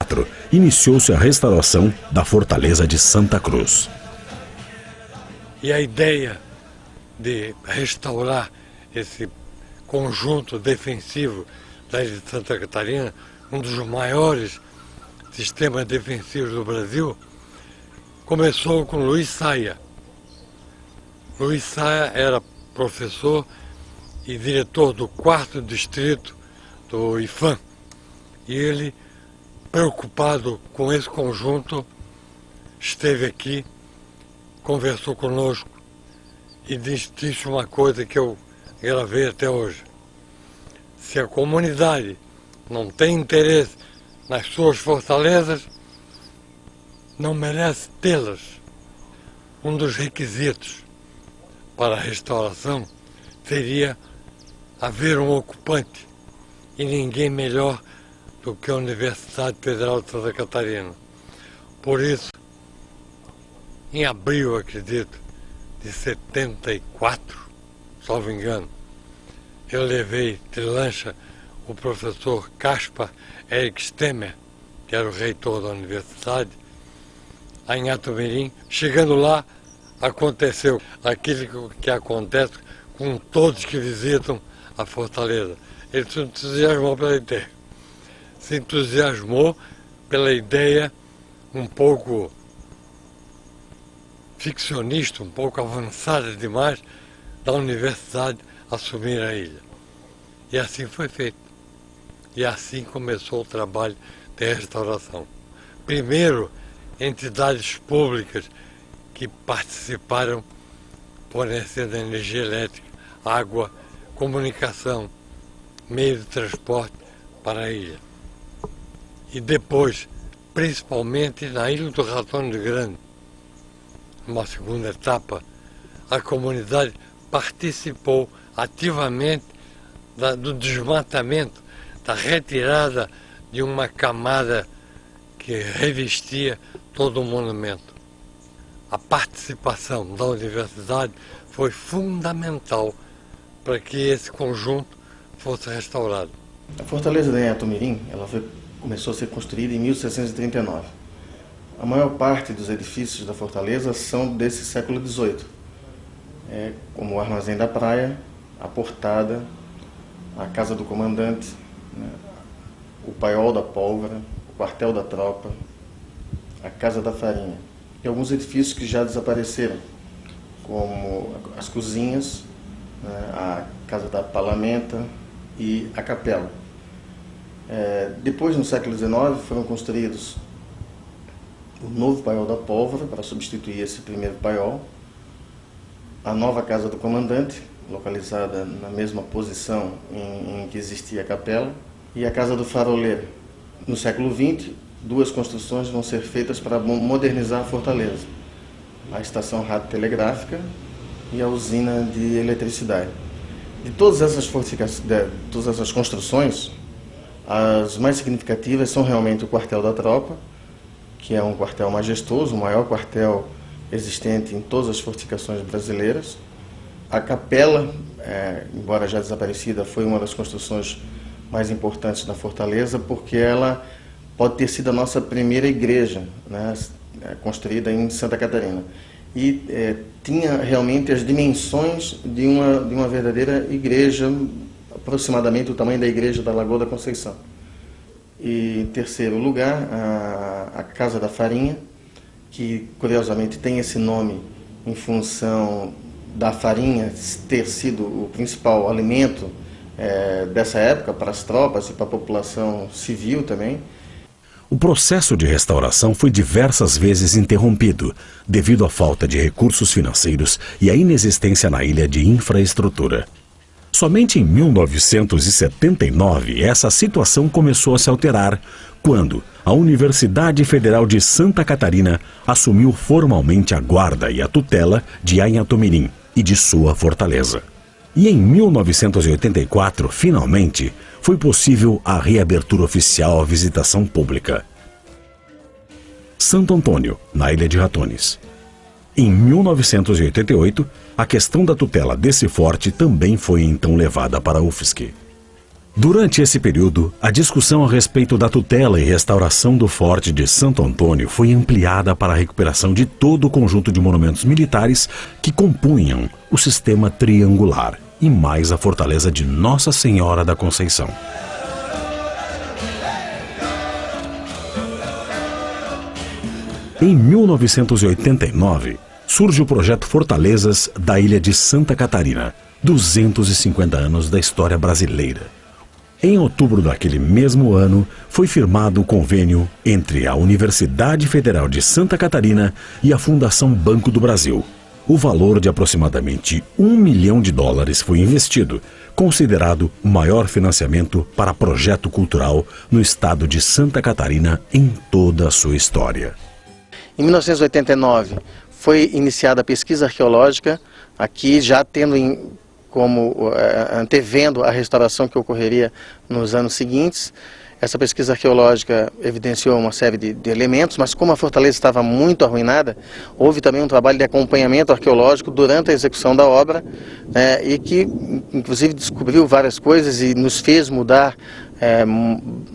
1984, iniciou-se a restauração da Fortaleza de Santa Cruz. E a ideia de restaurar esse conjunto defensivo da ilha de Santa Catarina, um dos maiores sistemas defensivos do Brasil, começou com Luiz Saia. Luiz Saia era professor e diretor do 4º distrito do IFAM. E ele, preocupado com esse conjunto, esteve aqui, conversou conosco e disse uma coisa que eu gravei até hoje. Se a comunidade não tem interesse nas suas fortalezas, não merece tê-las. Um dos requisitos para a restauração seria haver um ocupante, e ninguém melhor do que a Universidade Federal de Santa Catarina. Por isso, em abril, acredito, de 74, salvo engano, eu levei de lancha o professor Caspar Eric Stemmer, que era o reitor da universidade, a Inhatumirim. Chegando lá, aconteceu aquilo que acontece com todos que visitam a Fortaleza. Ele se entusiasmou pela ideia. Se entusiasmou pela ideia um pouco ficcionista, um pouco avançada demais, da universidade assumir a ilha. E assim foi feito. E assim começou o trabalho de restauração. Primeiro, entidades públicas que participaram fornecendo energia elétrica, água, comunicação, meio de transporte para a ilha. E depois, principalmente na Ilha do Ratão Grande, numa segunda etapa, a comunidade participou ativamente do desmatamento, da retirada de uma camada que revestia todo o monumento. A participação da universidade foi fundamental para que esse conjunto fosse restaurado. A Fortaleza da Inhatumirim começou a ser construída em 1639. A maior parte dos edifícios da Fortaleza são desse século XVIII, como o Armazém da Praia, a Portada, a Casa do Comandante, o Paiol da Pólvora, o Quartel da Tropa, a Casa da Farinha. E alguns edifícios que já desapareceram, como as cozinhas, a Casa da Palamenta e a Capela. Depois, no século XIX, foram construídos o novo Paiol da Pólvora, para substituir esse primeiro paiol, a nova Casa do Comandante, localizada na mesma posição em que existia a capela, e a Casa do Faroleiro. No século XX, duas construções vão ser feitas para modernizar a Fortaleza: a estação radiotelegráfica e a usina de eletricidade. De todas essas construções, as mais significativas são realmente o Quartel da Tropa, que é um quartel majestoso, o maior quartel existente em todas as fortificações brasileiras. A capela, embora já desaparecida, foi uma das construções mais importantes da Fortaleza, porque ela pode ter sido a nossa primeira igreja, construída em Santa Catarina. E tinha realmente as dimensões de uma verdadeira igreja, aproximadamente o tamanho da igreja da Lagoa da Conceição. E, em terceiro lugar, a Casa da Farinha, que curiosamente tem esse nome em função da farinha ter sido o principal alimento dessa época para as tropas e para a população civil também. O processo de restauração foi diversas vezes interrompido devido à falta de recursos financeiros e à inexistência na ilha de infraestrutura. Somente em 1979 essa situação começou a se alterar, quando a Universidade Federal de Santa Catarina assumiu formalmente a guarda e a tutela de Inhatumirim e de sua fortaleza. E em 1984, finalmente, foi possível a reabertura oficial à visitação pública. Santo Antônio, na Ilha de Ratones. Em 1988, a questão da tutela desse forte também foi então levada para a UFSC. Durante esse período, a discussão a respeito da tutela e restauração do Forte de Santo Antônio foi ampliada para a recuperação de todo o conjunto de monumentos militares que compunham o sistema triangular e mais a fortaleza de Nossa Senhora da Conceição. Em 1989, surge o projeto Fortalezas da Ilha de Santa Catarina, 250 anos da história brasileira. Em outubro daquele mesmo ano, foi firmado o convênio entre a Universidade Federal de Santa Catarina e a Fundação Banco do Brasil. O valor de aproximadamente US$ 1 milhão foi investido, considerado o maior financiamento para projeto cultural no estado de Santa Catarina em toda a sua história. Em 1989, foi iniciada a pesquisa arqueológica, aqui já tendo antevendo a restauração que ocorreria nos anos seguintes. Essa pesquisa arqueológica evidenciou uma série de elementos, mas como a fortaleza estava muito arruinada, houve também um trabalho de acompanhamento arqueológico durante a execução da obra, e que inclusive descobriu várias coisas e nos fez mudar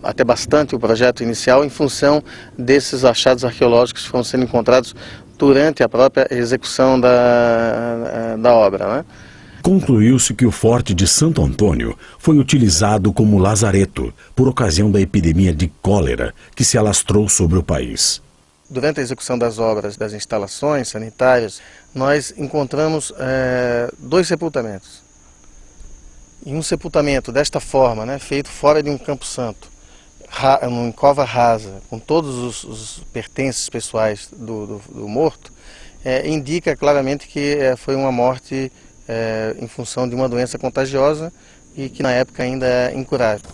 até bastante o projeto inicial em função desses achados arqueológicos que foram sendo encontrados durante a própria execução da obra, né? Concluiu-se que o Forte de Santo Antônio foi utilizado como lazareto por ocasião da epidemia de cólera que se alastrou sobre o país. Durante a execução das obras das instalações sanitárias, nós encontramos 2 sepultamentos. E um sepultamento desta forma, né, feito fora de um campo santo, em cova rasa, com todos os pertences pessoais do morto, indica claramente que foi uma morte em função de uma doença contagiosa e que na época ainda é incurável.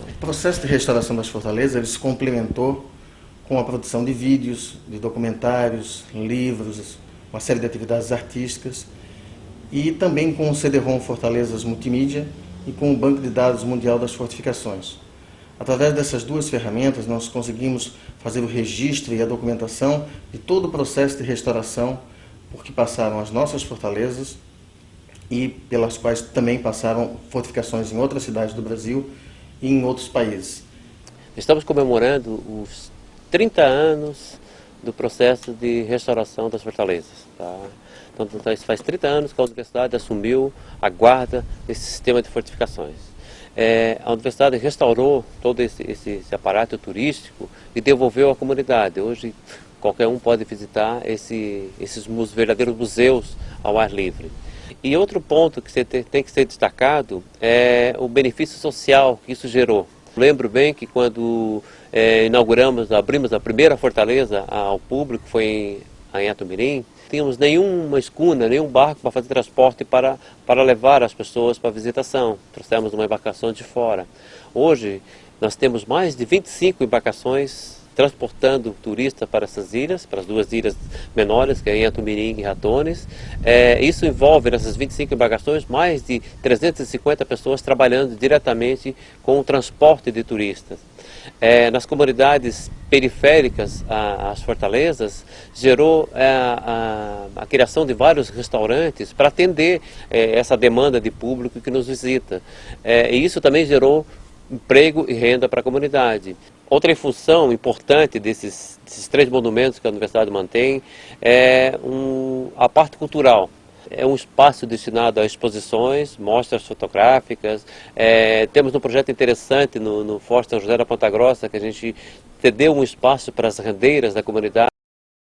O processo de restauração das fortalezas ele se complementou com a produção de vídeos, de documentários, livros, uma série de atividades artísticas e também com o CD-ROM Fortalezas Multimídia e com o Banco de Dados Mundial das Fortificações. Através dessas 2 ferramentas, nós conseguimos fazer o registro e a documentação de todo o processo de restauração por que passaram as nossas fortalezas e pelas quais também passaram fortificações em outras cidades do Brasil e em outros países. Estamos comemorando os 30 anos do processo de restauração das fortalezas. Tá? Então, faz 30 anos que a Universidade assumiu a guarda desse sistema de fortificações. A Universidade restaurou todo esse aparato turístico e devolveu à comunidade. Hoje, qualquer um pode visitar esses verdadeiros museus ao ar livre. E outro ponto que tem que ser destacado é o benefício social que isso gerou. Lembro bem que quando abrimos a primeira fortaleza ao público, foi em Anhatomirim, não tínhamos nenhuma escuna, nenhum barco para fazer transporte para levar as pessoas para a visitação. Trouxemos uma embarcação de fora. Hoje, nós temos mais de 25 embarcações transportando turistas para essas ilhas, para as 2 ilhas menores, que é Anhatomirim e Ratones. Isso envolve, nessas 25 embarcações, mais de 350 pessoas trabalhando diretamente com o transporte de turistas. Nas comunidades periféricas às fortalezas, gerou a criação de vários restaurantes para atender essa demanda de público que nos visita. E isso também gerou emprego e renda para a comunidade. Outra função importante desses 3 monumentos que a Universidade mantém é a parte cultural. É um espaço destinado a exposições, mostras fotográficas. Temos um projeto interessante no Forte São José da Ponta Grossa, que a gente cedeu um espaço para as rendeiras da comunidade.